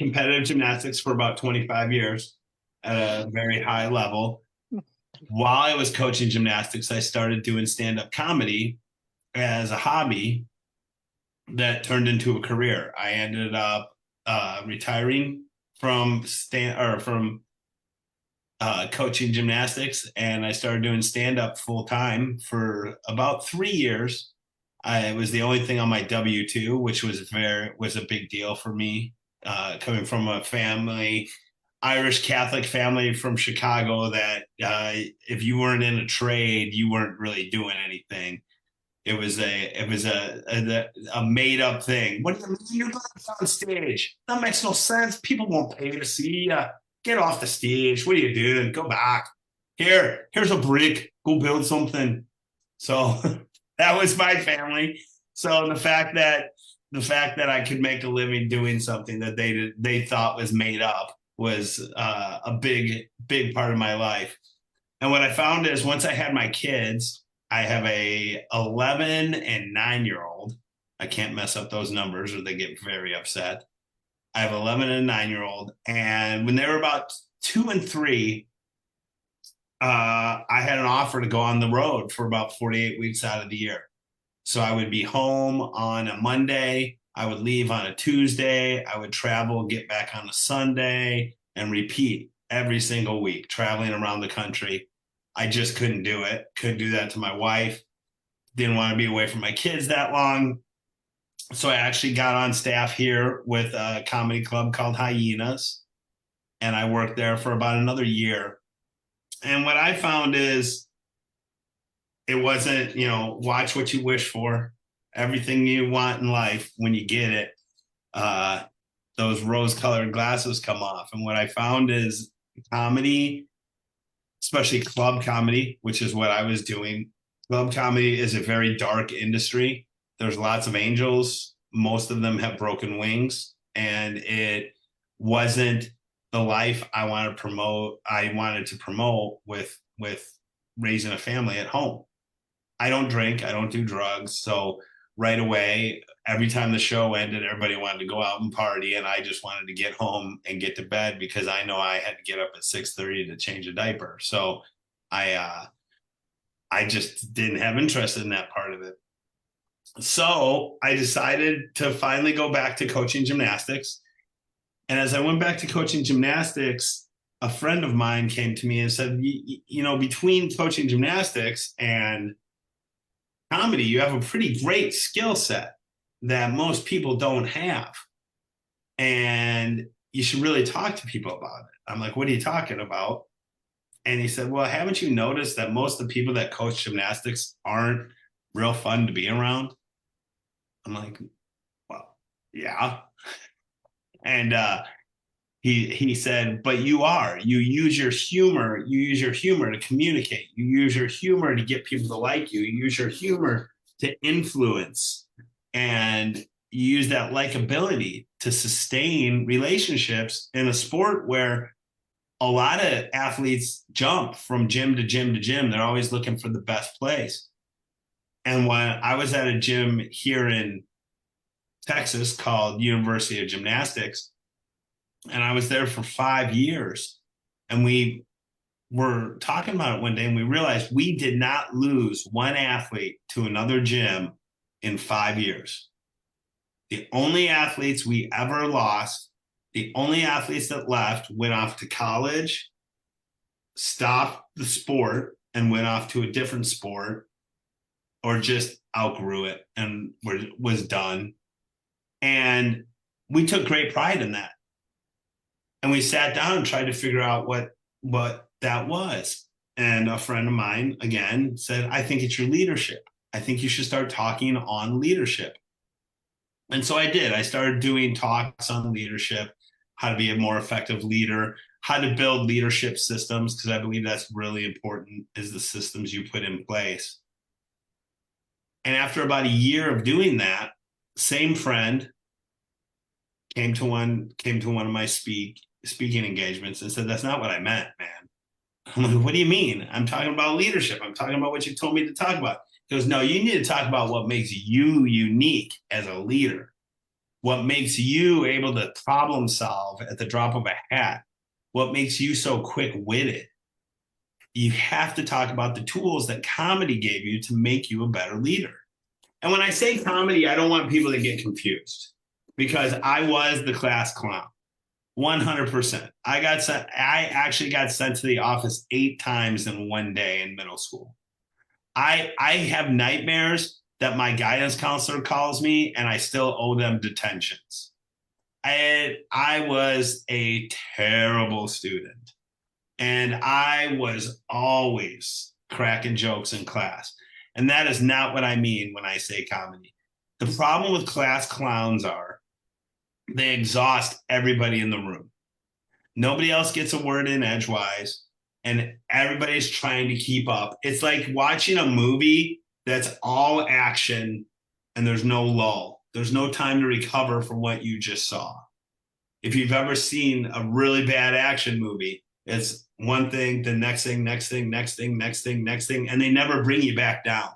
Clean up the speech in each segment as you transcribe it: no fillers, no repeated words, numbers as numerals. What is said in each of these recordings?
competitive gymnastics for about 25 years at a very high level. While I was coaching gymnastics, I started doing stand-up comedy as a hobby that turned into a career. I ended up retiring from coaching gymnastics, and I started doing stand-up full time for about 3 years. It was the only thing on my W-2, which was a big deal for me, coming from a family, Irish Catholic family from Chicago, that if you weren't in a trade, you weren't really doing anything. It was a made up thing. What do you mean you're going on stage? That makes no sense. People won't pay to see you. Get off the stage. What are you doing? Go back. Here's a brick. Go build something. So that was my family. So the fact that I could make a living doing something that they thought was made up was a big part of my life. And what I found is once I had my kids, I have a 11 and 9-year old. I can't mess up those numbers or they get very upset. I have 11 and a 9-year old, and when they were about 2 and 3, I had an offer to go on the road for about 48 weeks out of the year. So I would be home on a Monday. I would leave on a Tuesday. I would travel, get back on a Sunday, and repeat every single week, traveling around the country. I just couldn't do it. Couldn't do that to my wife. Didn't want to be away from my kids that long. So I actually got on staff here with a comedy club called Hyenas, and I worked there for about another year. And what I found is it wasn't, watch what you wish for, everything you want in life when you get it. Those rose-colored glasses come off. And what I found is comedy, especially club comedy, which is what I was doing. Club comedy is a very dark industry. There's lots of angels. Most of them have broken wings, and it wasn't the life I wanted to promote. I wanted to promote with raising a family at home. I don't drink. I don't do drugs. So right away, every time the show ended, everybody wanted to go out and party, and I just wanted to get home and get to bed because I know I had to get up at 6:30 to change a diaper. So I just didn't have interest in that part of it. So I decided to finally go back to coaching gymnastics. And as I went back to coaching gymnastics, a friend of mine came to me and said, between coaching gymnastics and comedy, you have a pretty great skill set that most people don't have. And you should really talk to people about it. I'm like, what are you talking about? And he said, well, haven't you noticed that most of the people that coach gymnastics aren't real fun to be around? I'm like, well, yeah. And he said, but you are. You use your humor. You use your humor to communicate. You use your humor to get people to like you. You use your humor to influence. And you use that likability to sustain relationships in a sport where a lot of athletes jump from gym to gym to gym. They're always looking for the best place. And when I was at a gym here in Texas called University of Gymnastics, and I was there for 5 years, and we were talking about it one day, and we realized we did not lose one athlete to another gym in 5 years. The only athletes we ever lost, the only athletes that left went off to college, stopped the sport and went off to a different sport, or just outgrew it and was done. And we took great pride in that. And we sat down and tried to figure out what that was. And a friend of mine, again, said, I think it's your leadership. I think you should start talking on leadership. And so I did. I started doing talks on leadership, how to be a more effective leader, how to build leadership systems, because I believe that's really important, is the systems you put in place. And after about a year of doing that, same friend came to one of my speaking engagements and said, that's not what I meant, man. I'm like, what do you mean? I'm talking about leadership. I'm talking about what you told me to talk about. He goes, no, you need to talk about what makes you unique as a leader. what makes you able to problem solve at the drop of a hat, what makes you so quick-witted. You have to talk about the tools that comedy gave you to make you a better leader. And when I say comedy, I don't want people to get confused, because I was the class clown. 100%. I actually got sent to the office 8 times in one day in middle school. I have nightmares that my guidance counselor calls me and I still owe them detentions. I was a terrible student, and I was always cracking jokes in class. And that is not what I mean when I say comedy. The problem with class clowns are they exhaust everybody in the room. Nobody else gets a word in edgewise, and everybody's trying to keep up. It's like watching a movie that's all action and there's no lull. There's no time to recover from what you just saw. If you've ever seen a really bad action movie, it's one thing, the next thing, next thing, next thing, next thing, next thing, and they never bring you back down.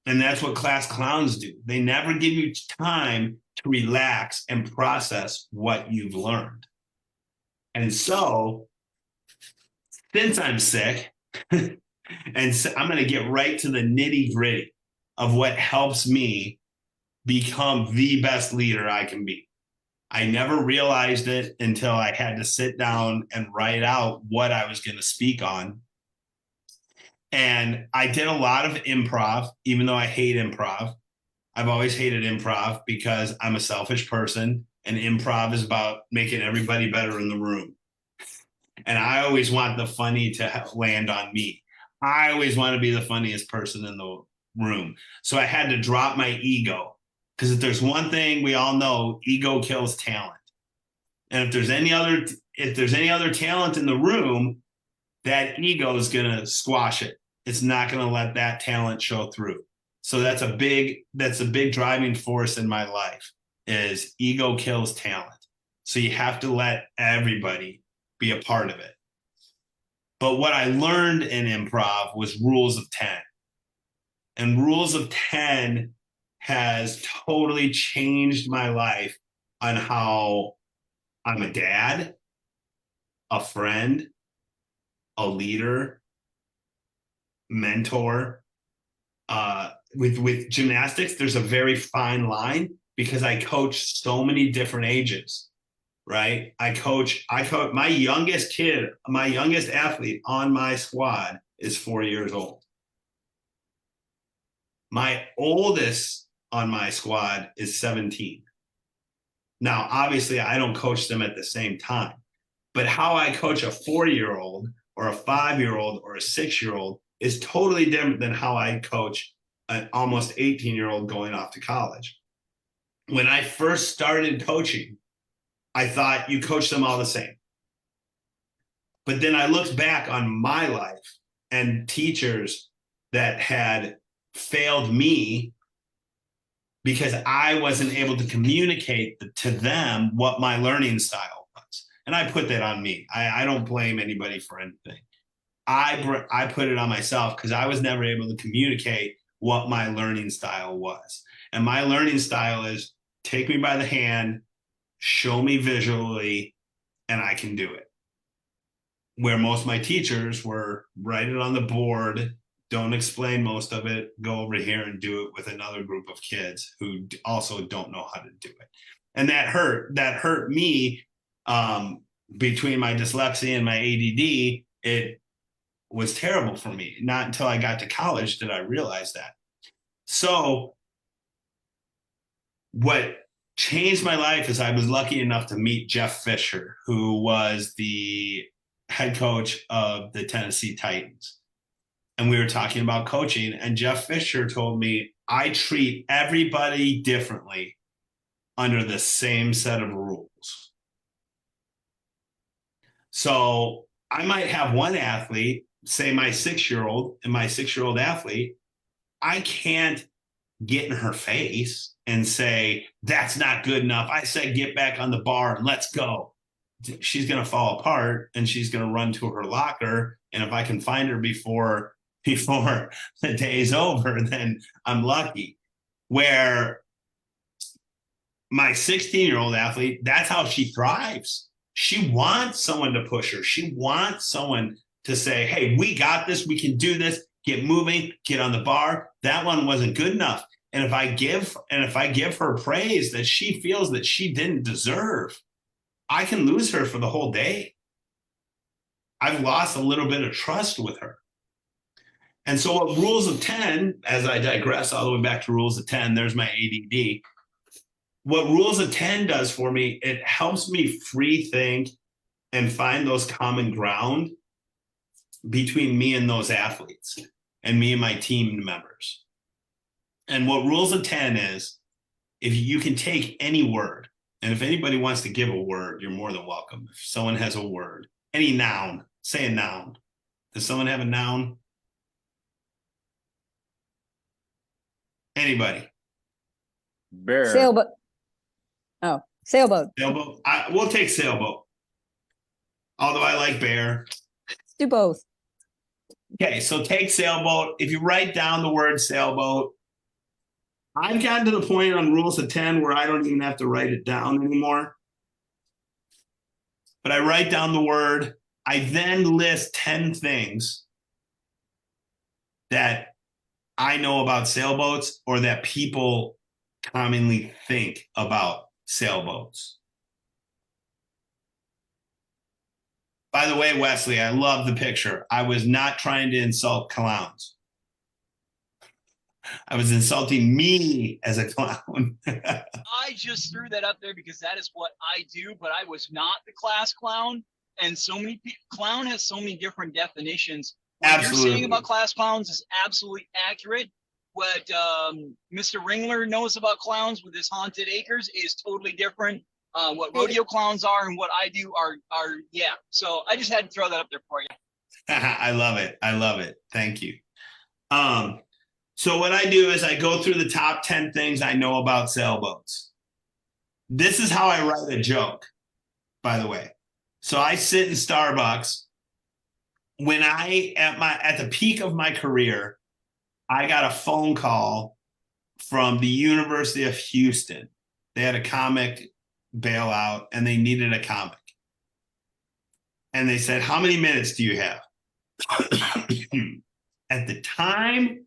And that's what class clowns do. They never give you time to relax and process what you've learned. And so, since I'm sick, and so I'm going to get right to the nitty gritty of what helps me become the best leader I can be. I never realized it until I had to sit down and write out what I was going to speak on. And I did a lot of improv, even though I hate improv. I've always hated improv because I'm a selfish person, and improv is about making everybody better in the room. And I always want the funny to land on me. I always want to be the funniest person in the room. So I had to drop my ego, because if there's one thing we all know, ego kills talent. And if there's any other talent in the room, that ego is going to squash it. It's not going to let that talent show through. So that's a big driving force in my life, is ego kills talent. So you have to let everybody be a part of it. But what I learned in improv was rules of 10. And rules of 10 has totally changed my life on how I'm a dad, a friend, a leader, mentor. With gymnastics, there's a very fine line, because I coach so many different ages, right? I coach my youngest athlete on my squad is 4 years old. My oldest on my squad is 17. Now, obviously, I don't coach them at the same time, but how I coach a 4-year-old or a 5-year-old or a 6-year-old is totally different than how I coach an almost 18-year-old going off to college. When I first started coaching, I thought you coach them all the same. But then I looked back on my life and teachers that had failed me because I wasn't able to communicate to them what my learning style was. And I put that on me. I don't blame anybody for anything. I put it on myself because I was never able to communicate what my learning style was. And my learning style is take me by the hand, show me visually, and I can do it. Where most of my teachers were write it on the board, don't explain most of it, go over here and do it with another group of kids who also don't know how to do it. And that hurt me. Between my dyslexia and my ADD, it was terrible for me. Not until I got to college did I realize that. So what changed my life is I was lucky enough to meet Jeff Fisher, who was the head coach of the Tennessee Titans. And we were talking about coaching, and Jeff Fisher told me, I treat everybody differently under the same set of rules. So I might have one athlete, say my 6-year-old, and my 6-year-old athlete, I can't get in her face and say, that's not good enough. I said, get back on the bar and let's go. She's going to fall apart and she's going to run to her locker. And if I can find her before the day is over, then I'm lucky. Where my 16-year-old athlete, that's how she thrives. She wants someone to push her. She wants someone to say, hey, we got this. We can do this. Get moving, get on the bar. That one wasn't good enough. And if I give her praise that she feels that she didn't deserve, I can lose her for the whole day. I've lost a little bit of trust with her. And so what rules of 10, as I digress all the way back to rules of 10, there's my ADD. What rules of 10 does for me, it helps me free think and find those common ground between me and those athletes and me and my team members. And what rules of 10 is, if you can take any word, and if anybody wants to give a word, you're more than welcome. If someone has a word, any noun, say a noun. Does someone have a noun? Anybody? Bear. Sailboat. Oh, sailboat. Sailboat. We'll take sailboat. Although I like bear. Let's do both. Okay, so take sailboat. If you write down the word sailboat, I've gotten to the point on rules of 10 where I don't even have to write it down anymore. But I write down the word. I then list 10 things that I know about sailboats or that people commonly think about sailboats. By the way, Wesley, I love the picture. I was not trying to insult clowns. I was insulting me as a clown. I just threw that up there because that is what I do, but I was not the class clown. And so many people, clown has so many different definitions. What Absolutely. you're saying about class clowns is absolutely accurate. What Mr. Ringler knows about clowns with his haunted acres is totally different. What rodeo clowns are and what I do are yeah. So I just had to throw that up there for you. I love it. I love it. Thank you. So what I do is I go through the top 10 things I know about sailboats. This is how I write a joke, by the way. So I sit in Starbucks. When at the peak of my career, I got a phone call from the University of Houston. They had a comic bailout and they needed a comic. And they said, how many minutes do you have? At the time,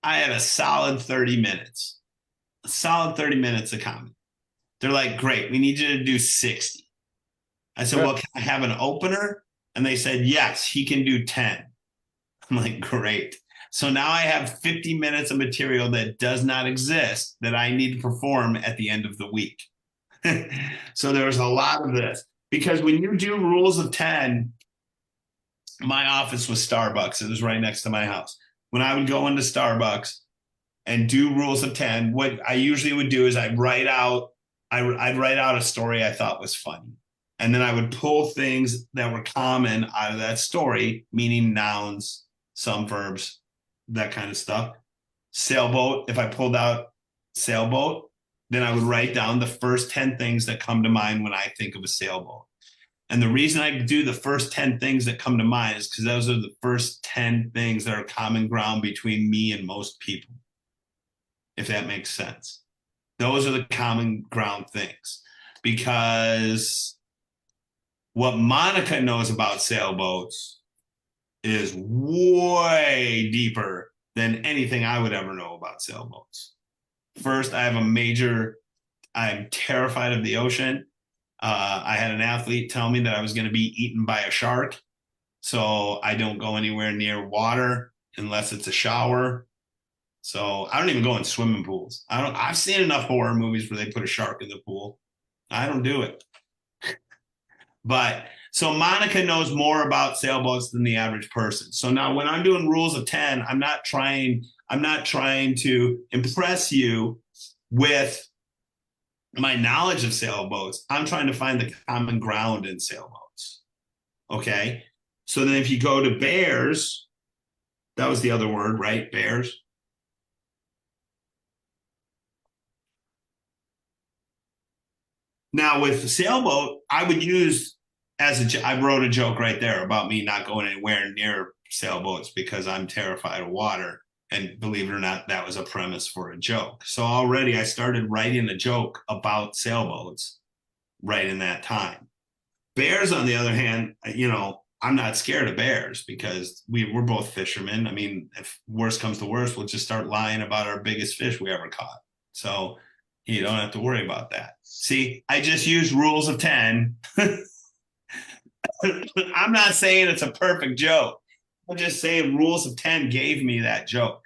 I had a solid 30 minutes. A solid 30 minutes of comedy. They're like, great, we need you to do 60. I said, well, can I have an opener? And they said, yes, he can do 10. I'm like, great. So now I have 50 minutes of material that does not exist that I need to perform at the end of the week. So there was a lot of this. Because when you do rules of 10, my office was Starbucks. It was right next to my house. When I would go into Starbucks and do rules of 10, what I usually would do is I'd write out a story I thought was funny. And then I would pull things that were common out of that story, meaning nouns, some verbs, that kind of stuff. Sailboat, if I pulled out sailboat, then I would write down the first 10 things that come to mind when I think of a sailboat. And the reason I do the first 10 things that come to mind is because those are the first 10 things that are common ground between me and most people, if that makes sense. Those are the common ground things. Because what Monica knows about sailboats is way deeper than anything I would ever know about sailboats. First, I'm terrified of the ocean. I had an athlete tell me that I was going to be eaten by a shark. So I don't go anywhere near water unless it's a shower. So I don't even go in swimming pools. I've seen enough horror movies where they put a shark in the pool. I don't do it. But so Monica knows more about sailboats than the average person. So now when I'm doing rules of 10, I'm not trying to impress you with my knowledge of sailboats. I'm trying to find the common ground in sailboats. Okay. So then if you go to bears, that was the other word, right? Bears. Now with the sailboat, I would use I wrote a joke right there about me not going anywhere near sailboats because I'm terrified of water. And believe it or not, that was a premise for a joke. So already I started writing a joke about sailboats right in that time. Bears, on the other hand, I'm not scared of bears because we're both fishermen. I mean, if worst comes to worst, we'll just start lying about our biggest fish we ever caught. So you don't have to worry about that. See, I just used rules of 10. I'm not saying it's a perfect joke. I'm just saying rules of 10 gave me that joke.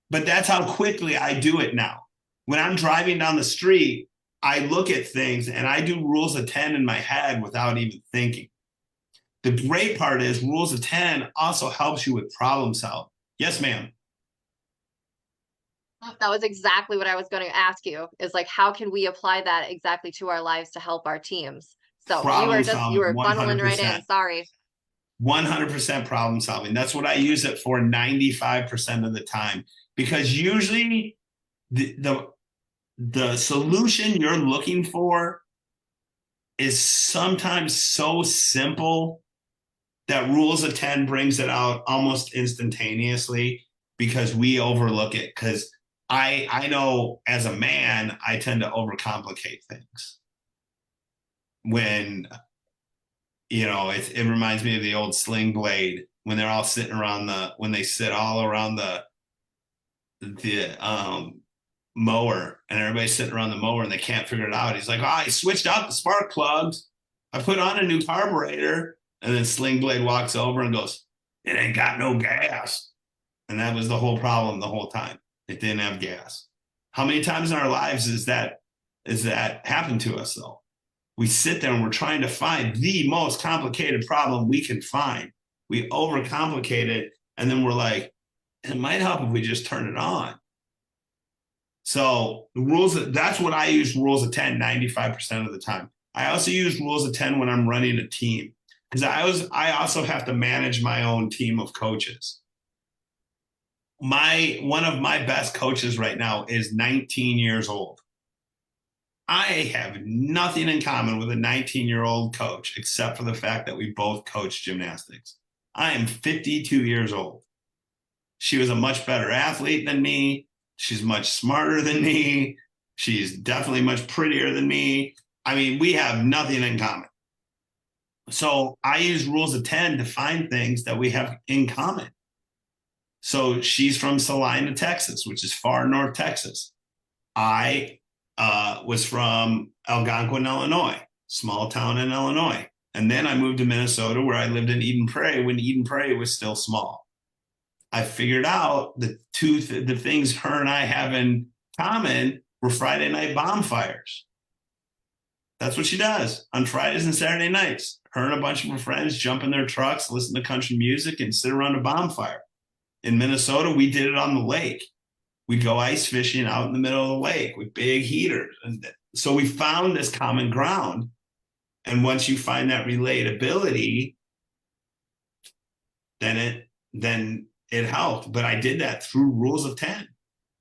But that's how quickly I do it now. When I'm driving down the street, I look at things and I do rules of 10 in my head without even thinking. The great part is rules of 10 also helps you with problem solving. Yes, ma'am. That was exactly what I was going to ask you, is like, how can we apply that exactly to our lives to help our teams? So you were funneling right in. Sorry. 100% problem solving. That's what I use it for 95% of the time, because usually the solution you're looking for is sometimes so simple that rules of 10 brings it out almost instantaneously, because we overlook it. Because I know as a man, I tend to overcomplicate things. When, it reminds me of the old Sling Blade, when they're all sitting around when they sit all around the mower, and everybody's sitting around the mower and they can't figure it out. He's like, I switched out the spark plugs. I put on a new carburetor. And then Sling Blade walks over and goes, it ain't got no gas. And that was the whole problem the whole time. It didn't have gas. How many times in our lives is that happened to us though? We sit there and we're trying to find the most complicated problem we can find. We overcomplicate it. And then we're like, it might help if we just turn it on. So that's what I use rules of 10 95% of the time. I also use rules of 10 when I'm running a team, because I also have to manage my own team of coaches. One of my best coaches right now is 19 years old. I have nothing in common with a 19-year-old coach except for the fact that we both coach gymnastics. I am 52 years old. She was a much better athlete than me. She's much smarter than me. She's definitely much prettier than me. I mean, we have nothing in common. So I use rules of 10 to find things that we have in common. So she's from Salina, Texas, which is far north Texas. I was from Algonquin, Illinois, small town in Illinois. And then I moved to Minnesota, where I lived in Eden Prairie when Eden Prairie was still small. I figured out the things her and I have in common were Friday night bonfires. That's what she does on Fridays and Saturday nights. Her and a bunch of her friends jump in their trucks, listen to country music, and sit around a bonfire. In Minnesota, we did it on the lake. We'd go ice fishing out in the middle of the lake with big heaters. And so we found this common ground. And once you find that relatability, then it helped. But I did that through rules of 10.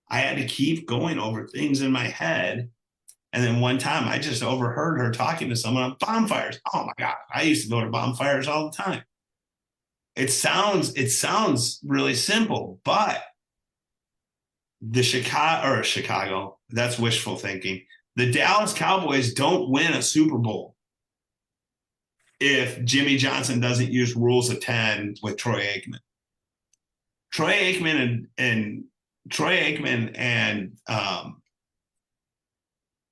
I had to keep going over things in my head. And then one time I just overheard her talking to someone on bonfires. Oh my God, I used to go to bonfires all the time. It sounds really simple, but Chicago, that's wishful thinking. The Dallas Cowboys don't win a Super Bowl if Jimmy Johnson doesn't use rules of 10 with Troy Aikman. Troy Aikman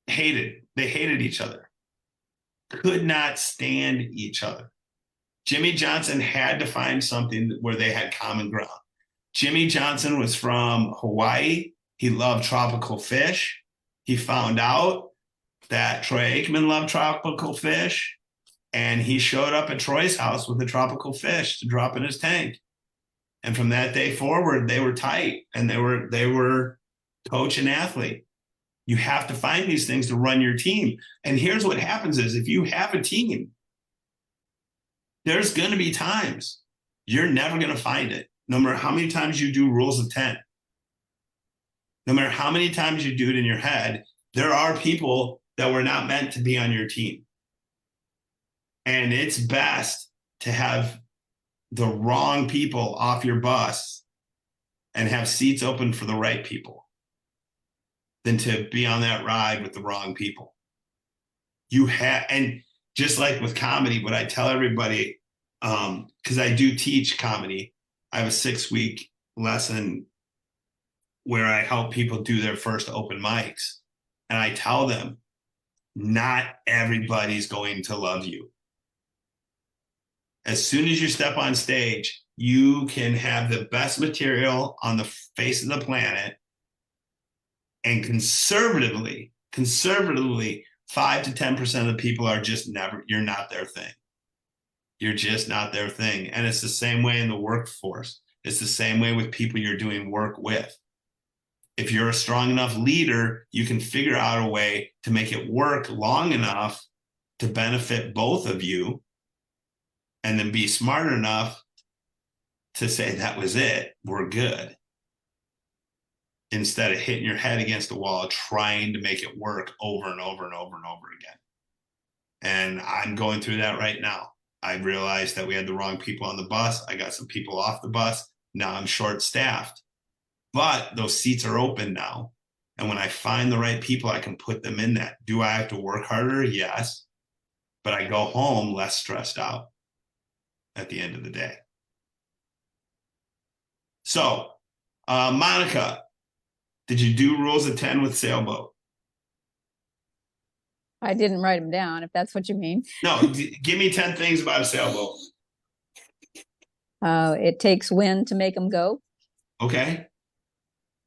hated each other, could not stand each other. Jimmy Johnson had to find something where they had common ground. Jimmy Johnson was from Hawaii. He loved tropical fish. He found out that Troy Aikman loved tropical fish, and he showed up at Troy's house with a tropical fish to drop in his tank. And from that day forward, they were tight, and they were coach and athlete. You have to find these things to run your team. And here's what happens is, if you have a team, there's going to be times you're never going to find it. No matter how many times you do rules of 10, no matter how many times you do it in your head, there are people that were not meant to be on your team. And it's best to have the wrong people off your bus and have seats open for the right people than to be on that ride with the wrong people. And just like with comedy, what I tell everybody, because I do teach comedy, I have a 6-week lesson where I help people do their first open mics. And I tell them, not everybody's going to love you. As soon as you step on stage, you can have the best material on the face of the planet. And conservatively, 5 to 10% of the people are just you're not their thing. You're just not their thing. And it's the same way in the workforce. It's the same way with people you're doing work with. If you're a strong enough leader, you can figure out a way to make it work long enough to benefit both of you, and then be smart enough to say, that was it, we're good. Instead of hitting your head against the wall, trying to make it work over and over and over and over again. And I'm going through that right now. I realized that we had the wrong people on the bus. I got some people off the bus. Now I'm short-staffed, but those seats are open now. And when I find the right people, I can put them in that. Do I have to work harder? Yes. But I go home less stressed out at the end of the day. So, Monica, did you do rules of 10 with Sailboat? I didn't write them down, if that's what you mean. No, give me 10 things about a sailboat. It takes wind to make them go. Okay.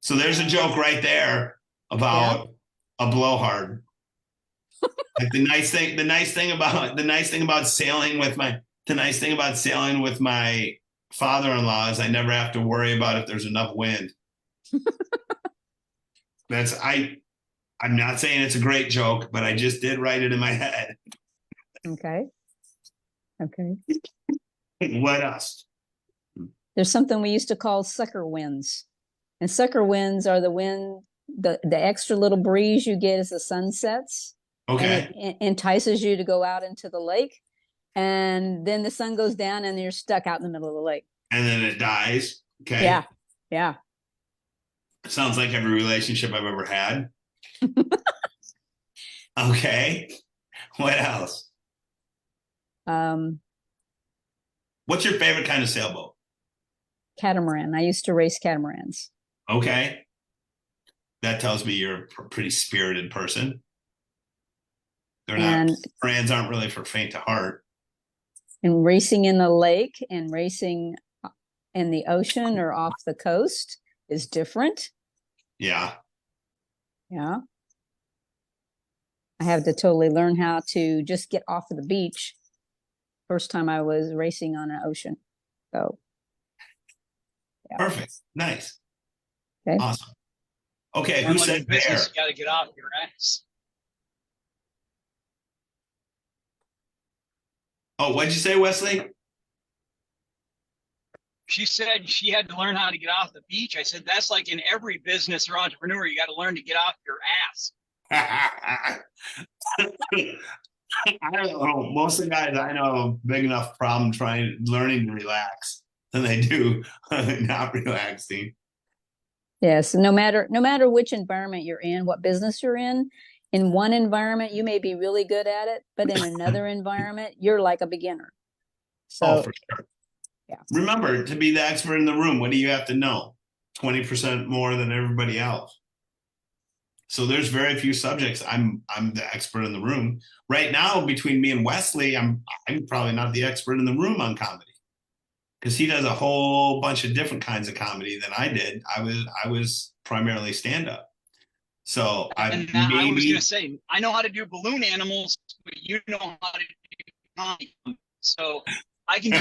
So there's a joke right there about a blowhard. Like the nice thing about sailing with my father-in-law is I never have to worry about if there's enough wind. I'm not saying it's a great joke, but I just did write it in my head. Okay. What else? There's something we used to call sucker winds. And sucker winds are the wind, the extra little breeze you get as the sun sets. Okay. And it entices you to go out into the lake. And then the sun goes down and you're stuck out in the middle of the lake. And then it dies. Okay. Yeah. Sounds like every relationship I've ever had. Okay. What else? What's your favorite kind of sailboat? Catamaran. I used to race catamarans. Okay. That tells me you're a pretty spirited person. Catamarans aren't really for faint of heart. And racing in the lake and racing in the ocean or off the coast is different. Yeah. I had to totally learn how to just get off of the beach. First time I was racing on an ocean. So. Yeah. Perfect. Nice. Okay. Awesome. Okay. Who said business? You got to get off your ass. Oh, what'd you say, Wesley? She said she had to learn how to get off the beach. I said, that's like in every business or entrepreneur, you got to learn to get off your ass. I don't know. Most of the guys I know have a big enough problem learning to relax than they do not relaxing. Yes. No matter which environment you're in, what business you're in one environment, you may be really good at it, but in another environment, you're like a beginner. So, for sure. Yeah. Remember, to be the expert in the room, what do you have to know? 20% more than everybody else. So there's very few subjects I'm the expert in the room. Right now, between me and Wesley, I'm probably not the expert in the room on comedy, because he does a whole bunch of different kinds of comedy than I did. I was primarily stand-up. So I was going to say, I know how to do balloon animals, but you know how to do comedy. So I can do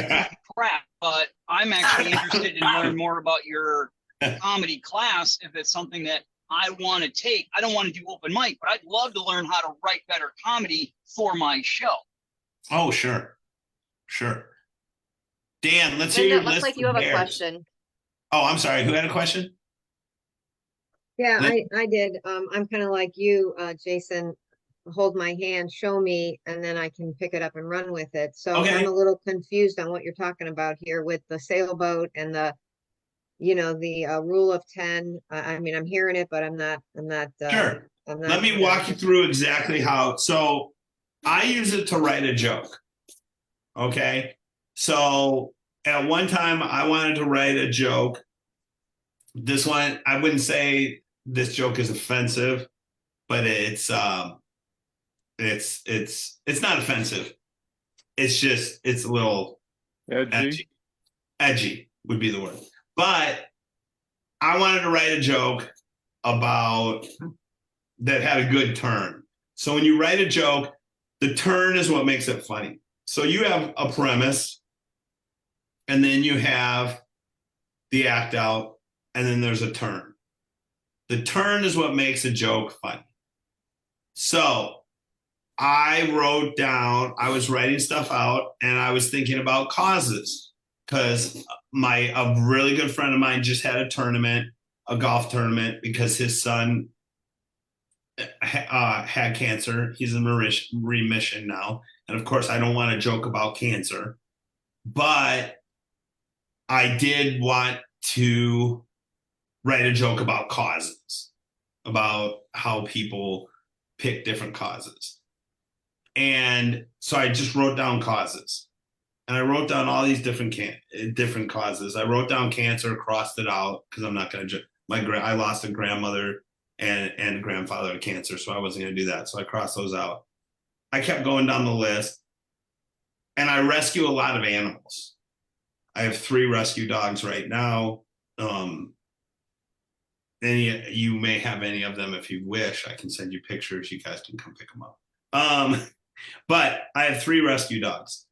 crap, but I'm actually interested in learning more about your comedy class if it's something that I want to take. I don't want to do open mic, but I'd love to learn how to write better comedy for my show. Oh, sure. Dan, let's hear your list. Looks like you have a question. Oh, I'm sorry. Who had a question? Yeah, I did. I'm kind of like you, Jason. Hold my hand, show me, and then I can pick it up and run with it. So Okay. I'm a little confused on what you're talking about here with the sailboat and the the rule of 10. I mean, I'm hearing it, but I'm not, Sure. I'm not. Let me walk you through exactly how. So I use it to write a joke. Okay. So at one time I wanted to write a joke. This one, I wouldn't say this joke is offensive, but it's not offensive. It's just, it's a little Edgy. edgy would be the word. But I wanted to write a joke about that had a good turn. So when you write a joke, the turn is what makes it funny. So you have a premise, and then you have the act out, and then there's a turn. The turn is what makes a joke funny. So I was writing stuff out, and I was thinking about causes, because a really good friend of mine just had a golf tournament, because his son had cancer. He's in remission now. And of course, I don't want to joke about cancer, but I did want to write a joke about causes, about how people pick different causes. And so I just wrote down causes, and I wrote down all these different causes. I wrote down cancer, crossed it out, because I'm not going to. I lost a grandmother and a grandfather to cancer, so I wasn't going to do that. So I crossed those out. I kept going down the list, and I rescue a lot of animals. I have 3 rescue dogs right now. You may have any of them if you wish. I can send you pictures. You guys can come pick them up. But I have 3 rescue dogs.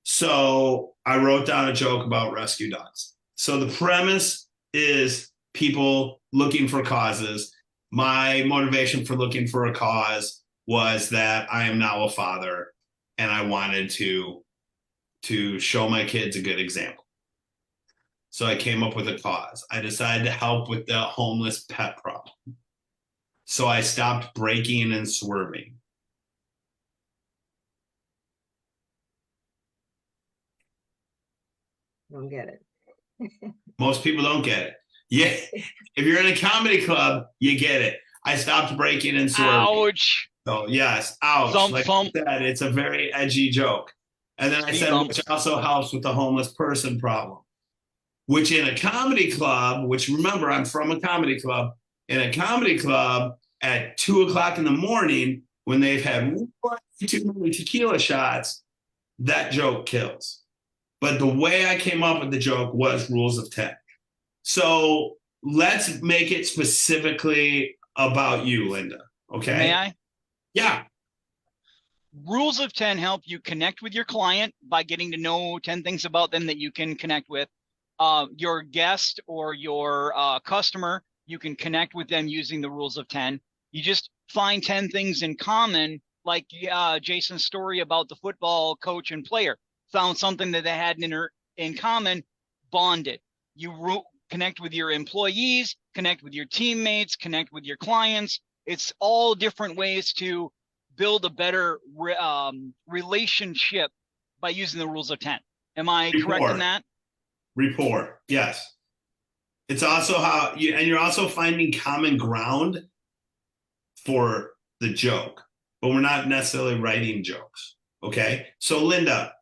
So I wrote down a joke about rescue dogs. So the premise is people looking for causes. My motivation for looking for a cause was that I am now a father, and I wanted to show my kids a good example. So I came up with a cause. I decided to help with the homeless pet problem. So I stopped braking and swerving. Don't get it. Most people don't get it. Yeah, if you're in a comedy club, you get it. I stopped braking and swerving. Ouch. So yes, ouch. Thump, like thump. I said, it's a very edgy joke. And then I Speed said, bumps. which also helps with the homeless person problem. Which in a comedy club, which remember, I'm from a comedy club, in a comedy club at 2:00 in the morning, when they've had 1 too many tequila shots, that joke kills. But the way I came up with the joke was rules of 10. So let's make it specifically about you, Linda. Okay. May I? Yeah. Rules of 10 help you connect with your client by getting to know 10 things about them that you can connect with. Your guest or your customer, you can connect with them using the rules of 10. You just find 10 things in common, like Jason's story about the football coach and player. Found something that they had in common, bonded. You connect with your employees, connect with your teammates, connect with your clients. It's all different ways to build a better relationship by using the rules of 10. Am I correct in that? Rapport, yes. It's also how you're also finding common ground for the joke, but we're not necessarily writing jokes. Okay. So Linda,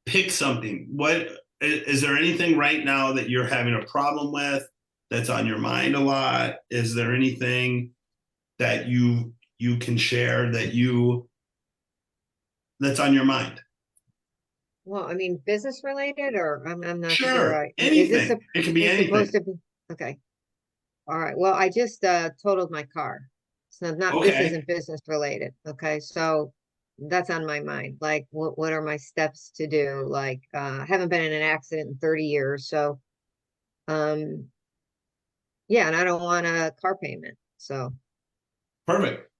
pick something. What is there anything right now that you're having a problem with that's on your mind a lot? Is there anything that you can share that's on your mind? Well, I mean, business related, or I'm not Sure. sure. Anything. It can be anything. Supposed to be? Okay. All right. Well, I just totaled my car. So this Okay. isn't business related. Okay. So that's on my mind. Like, what are my steps to do? Like, I haven't been in an accident in 30 years. So, yeah, and I don't want a car payment. So, Perfect.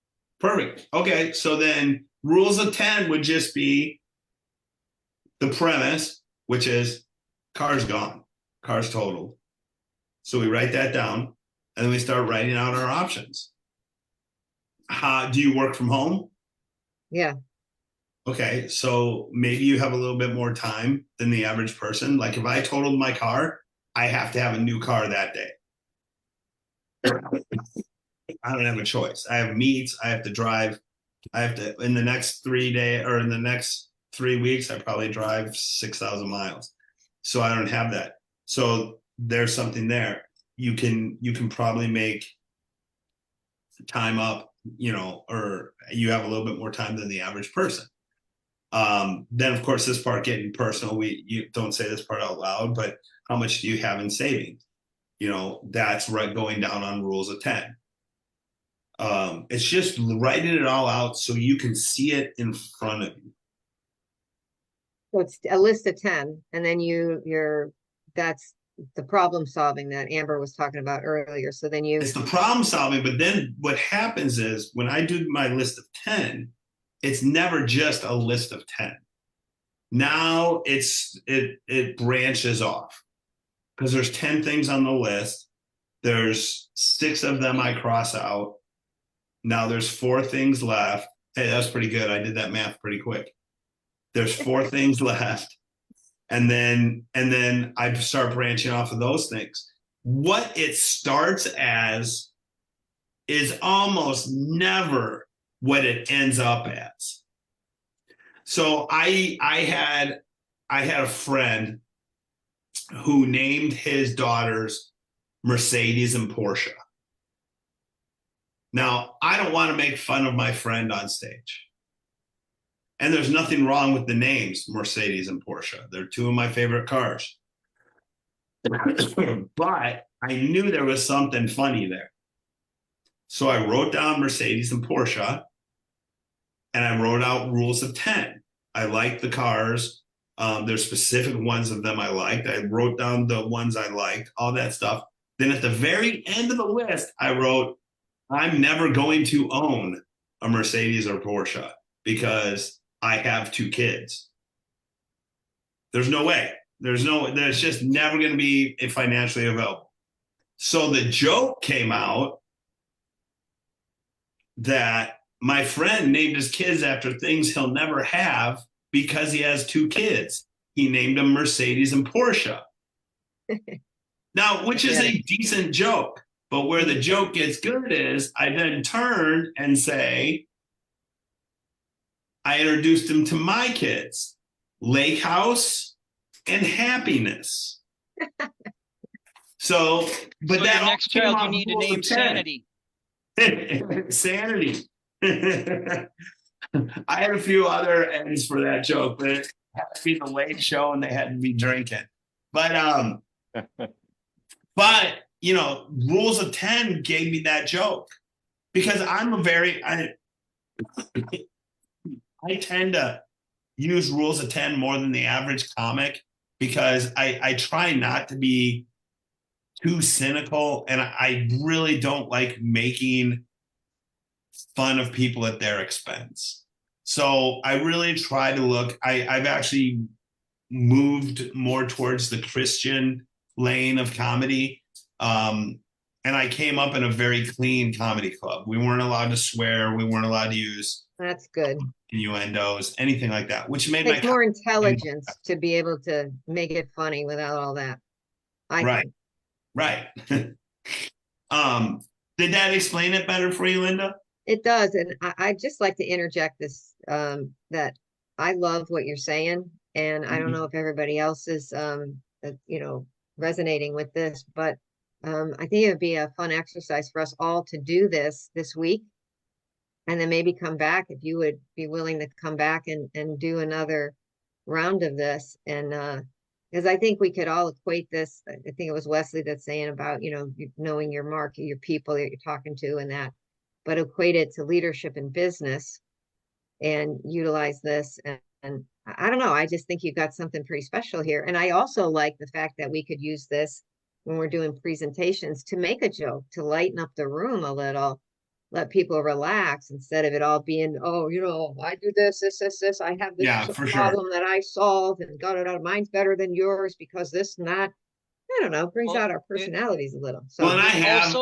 Okay. So then rules of 10 would just be the premise, which is car's gone, car's totaled. So we write that down, and then we start writing out our options. Do you work from home? yeah. Okay, so maybe you have a little bit more time than the average person. Like if I totaled my car, I have to have a new car that day. I don't have a choice. I have meets. I have to drive. I have to, in the next 3 days or in the next 3 weeks, I probably drive 6,000 miles. So I don't have that. So there's something there. You can probably make time up, or you have a little bit more time than the average person. Then of course, this part getting personal, you don't say this part out loud, but how much do you have in savings? That's right, going down on rules of 10. It's just writing it all out so you can see it in front of you. So it's a list of 10, and then that's the problem solving that Amber was talking about earlier. So then It's the problem solving, but then what happens is when I do my list of 10, it's never just a list of 10. Now it branches off because there's 10 things on the list. There's 6 of them I cross out. Now there's 4 things left. Hey, that's pretty good. I did that math pretty quick. There's 4 things left. And then I start branching off of those things. What it starts as is almost never what it ends up as. So I had a friend who named his daughters Mercedes and Porsche. Now, I don't want to make fun of my friend on stage. And there's nothing wrong with the names Mercedes and Porsche. They're 2 of my favorite cars. But I knew there was something funny there. So I wrote down Mercedes and Porsche, and I wrote out rules of 10. I liked the cars. There's specific ones of them I liked. I wrote down the ones I liked, all that stuff. Then at the very end of the list, I wrote, I'm never going to own a Mercedes or Porsche because I have 2 kids. There's no way. There's just never going to be financially available. So the joke came out that my friend named his kids after things he'll never have because he has 2 kids. He named them Mercedes and Porsche. Now, which is a decent joke, but where the joke gets good is I then turn and say, I introduced him to my kids, Lake House and Happiness. So, but So that your next child, you need to name Sanity. Sanity. I had a few other ends for that joke, but it had to be the late show and they had to be drinking. But rules of 10 gave me that joke because I tend to use rules of 10 more than the average comic because I try not to be too cynical, and I really don't like making fun of people at their expense. So I really try to look, I've actually moved more towards the Christian lane of comedy. And I came up in a very clean comedy club. We weren't allowed to swear. We weren't allowed to use that's good. innuendos, anything like that, which made Takes more intelligence to be able to make it funny without all that. Right. Did that explain it better for you, Linda? It does. And I'd just like to interject this, that I love what you're saying. And I don't know if everybody else is, resonating with this, but I think it would be a fun exercise for us all to do this week. And then maybe come back if you would be willing to come back and do another round of this. And because I think we could all equate this. I think it was Wesley that's saying about, knowing your market, your people that you're talking to and that, but equate it to leadership in business and utilize this. And I don't know, I just think you've got something pretty special here. And I also like the fact that we could use this when we're doing presentations to make a joke, to lighten up the room a little, let people relax instead of it all being, I do this, I have this problem that I solve and mine's better than yours because this and that, I don't know, brings out our personalities a little. So and I have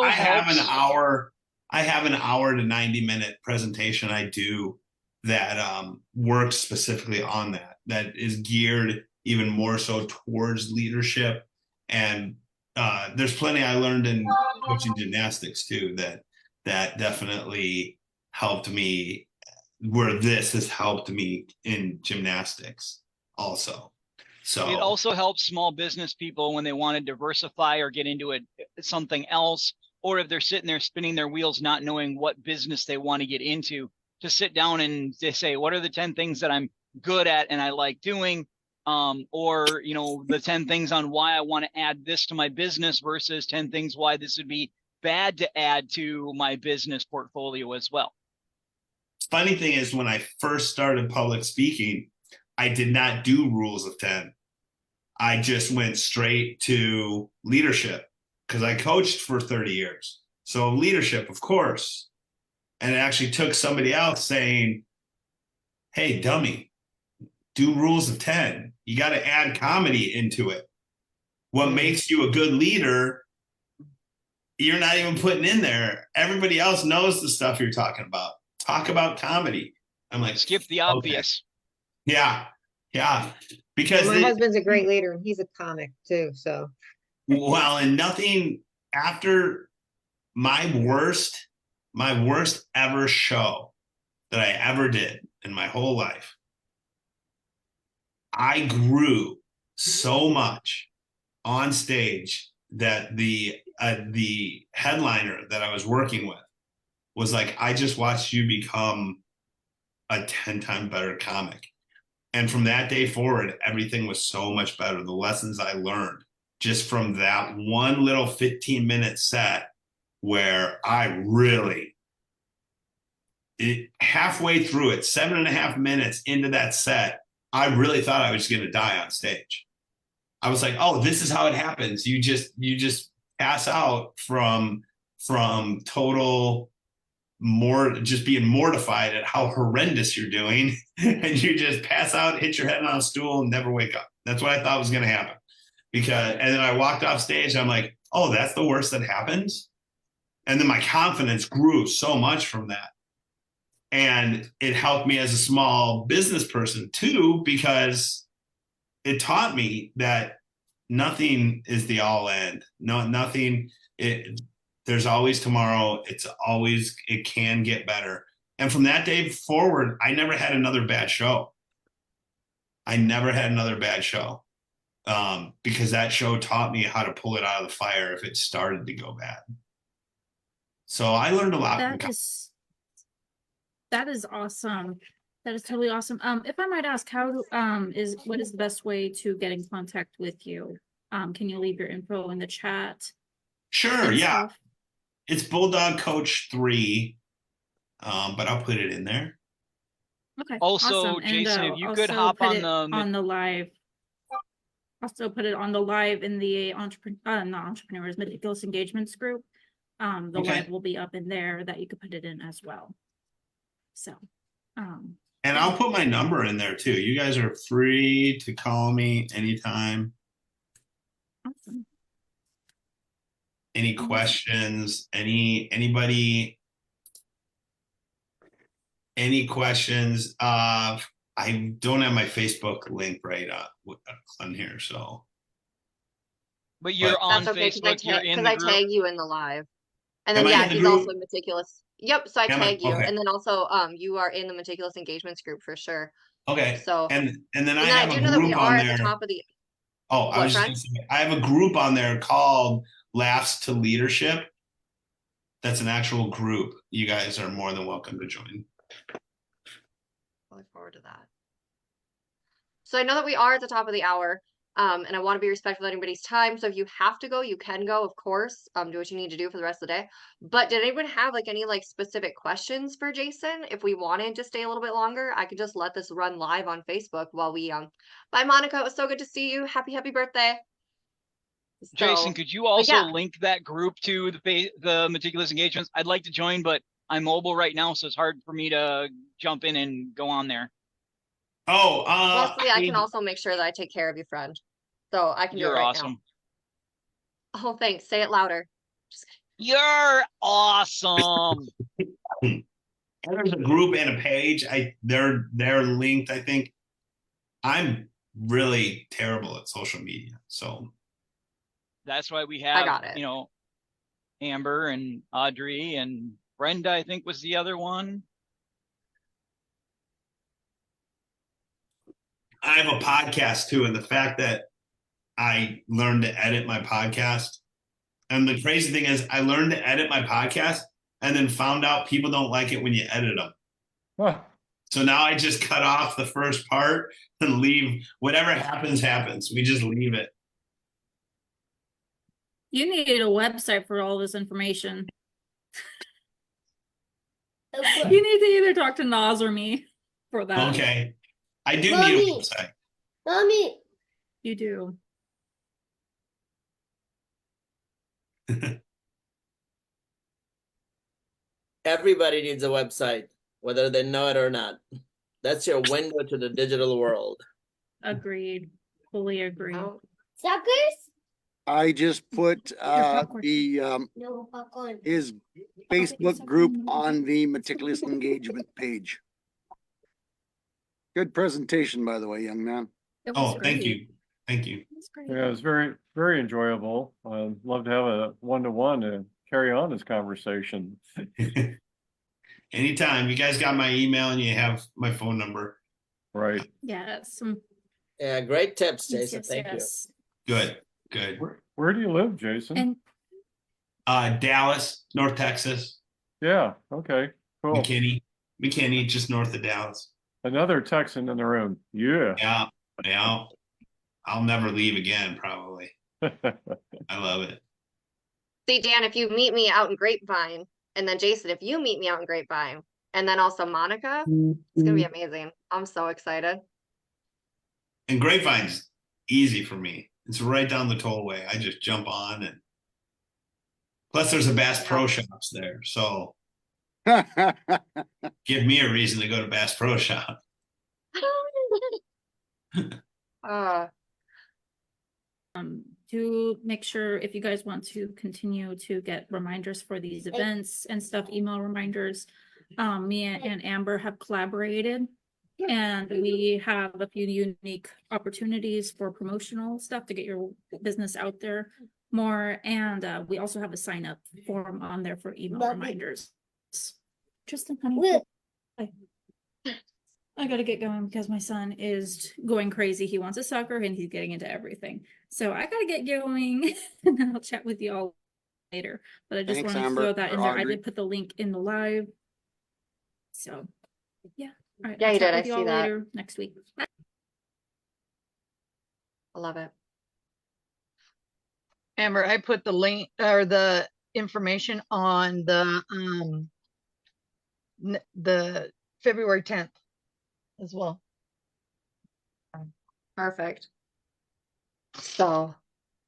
an hour to 90-minute presentation I do that works specifically on that is geared even more so towards leadership and there's plenty I learned in coaching gymnastics too that definitely helped me, where this has helped me in gymnastics also. So It also helps small business people when they want to diversify or get into something else, or if they're sitting there spinning their wheels, not knowing what business they want to get into, to sit down and they say, what are the 10 things that I'm good at and I like doing? Or, you know, the 10 things on why I want to add this to my business versus 10 things why this would be bad to add to my business portfolio as well. Funny thing is, when I first started public speaking, I did not do rules of 10. I just went straight to leadership because I coached for 30 years. So leadership, of course. And it actually took somebody else saying, hey, dummy, do rules of 10. You got to add comedy into it. What makes you a good leader, you're not even putting in there. Everybody else knows the stuff you're talking about. Talk about comedy. I'm like, skip the obvious. Okay. Yeah. Because my husband's a great leader and he's a comic too. So, well, and nothing after my worst ever show that I ever did in my whole life, I grew so much on stage that the headliner that I was working with was like, I just watched you become a 10 times better comic. And from that day forward, everything was so much better. The lessons I learned just from that one little 15-minute set, where I really, halfway through it, 7.5 minutes into that set, I really thought I was going to die on stage. I was like, oh, this is how it happens. You just pass out from total just being mortified at how horrendous you're doing, and you just pass out, hit your head on a stool, and never wake up. That's what I thought was going to happen. And then I walked off stage, and I'm like, oh, that's the worst that happens. And then my confidence grew so much from that. And it helped me as a small business person too, because it taught me that nothing is the all end. Nothing. There's always tomorrow. It can get better. And from that day forward, I never had another bad show. Because that show taught me how to pull it out of the fire if it started to go bad. So I learned a lot. That is awesome. That is totally awesome. If I might ask, what is the best way to get in contact with you? Can you leave your info in the chat? Sure, yeah. It's Bulldog Coach 3, but I'll put it in there. Okay. Also, awesome. Jason, and, if you could hop on the live. Also put it on the live in the entrepreneurs meticulous engagements group. The live will be up in there that you could put it in as well. So, and I'll put my number in there too. You guys are free to call me anytime. Awesome. Any questions? Anybody? Any questions? I don't have my Facebook link right on here, so. But you're on That's okay, Facebook. You're in the group. I tag you in the live, and then he's group? also meticulous. Yep. So I tag you, okay. and then also you are in the meticulous engagements group for sure. Okay. So and then I do know that we are at the top of the. Oh, I was just gonna say, I have a group on there called Laughs to Leadership. That's an actual group. You guys are more than welcome to join. I look forward to that. So I know that we are at the top of the hour, and I want to be respectful of anybody's time. So if you have to go, you can go, of course. Do what you need to do for the rest of the day. But did anyone have any specific questions for Jason? If we wanted to stay a little bit longer, I could just let this run live on Facebook while we Bye, Monica. It was so good to see you. Happy birthday. Jason, could you also link that group to the meticulous engagements? I'd like to join, but I'm mobile right now, so it's hard for me to jump in and go on there. Oh, Leslie, I can also make sure that I take care of you, friend. So I can do it right awesome. Now. Oh, thanks. Say it louder. You're awesome. There's a group and a page. They're linked. I think I'm really terrible at social media, so That's why we I have, got it. you know, Amber and Audrey and Brenda, I think was the other one. I have a podcast too, and the fact that I learned to edit my podcast, and the crazy thing is, I learned to edit my podcast, and then found out people don't like it when you edit them. Huh. So now I just cut off the first part and leave whatever happens, happens. We just leave it. You need a website for all this information. You need to either talk to Nas or me for that. Okay. I do need a Mommy. website. Mommy, You do. everybody needs a website, whether they know it or not. That's your window to the digital world. Agreed. Fully agree. Oh, Suckers? I just put popcorn. No popcorn. his Facebook group on the meticulous engagement page. Good presentation, by the way, young man. It was Oh, thank great. you. Thank you. It was great. Yeah, it's very, very enjoyable. I'd love to have a one-to-one to carry on this conversation. Anytime. You guys got my email and you have my phone number. Right. Yeah, some Yeah, great tips, yes, Jason. yes, Thank yes. Good. Good. Where do you live, Jason? And Dallas, North Texas, Yeah, okay, cool. McKinney, just north of Dallas. Another Texan in the room. Yeah. Yeah. Yeah. I'll never leave again, probably. I love it. see, Dan, if you meet me out in Grapevine, and then Jason, if you meet me out in Grapevine, and then also Monica, it's gonna be amazing. I'm so excited. And Grapevine's easy for me. It's right down the tollway. I just jump on, and plus there's a Bass Pro Shops there. So give me a reason to go to Bass Pro Shop. Uh, to make sure if you guys want to continue to get reminders for these events and stuff, email reminders. Me and Amber have collaborated and we have a few unique opportunities for promotional stuff to get your business out there more. And we also have a sign up form on there for email reminders. Tristan, honey. I gotta get going because my son is going crazy. He wants a soccer and he's getting into everything. So I gotta get going and then I'll chat with you all later. But I just Thanks, wanted to Amber, throw that in or there. I Audrey. did put the link in the live. So yeah. All right. Yeah, I'll you chat did. with I you see all that. later next week. I love it. Amber, I put the link or the information on the February 10th as well. Perfect. So,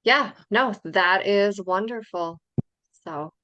yeah, no, that is wonderful. So,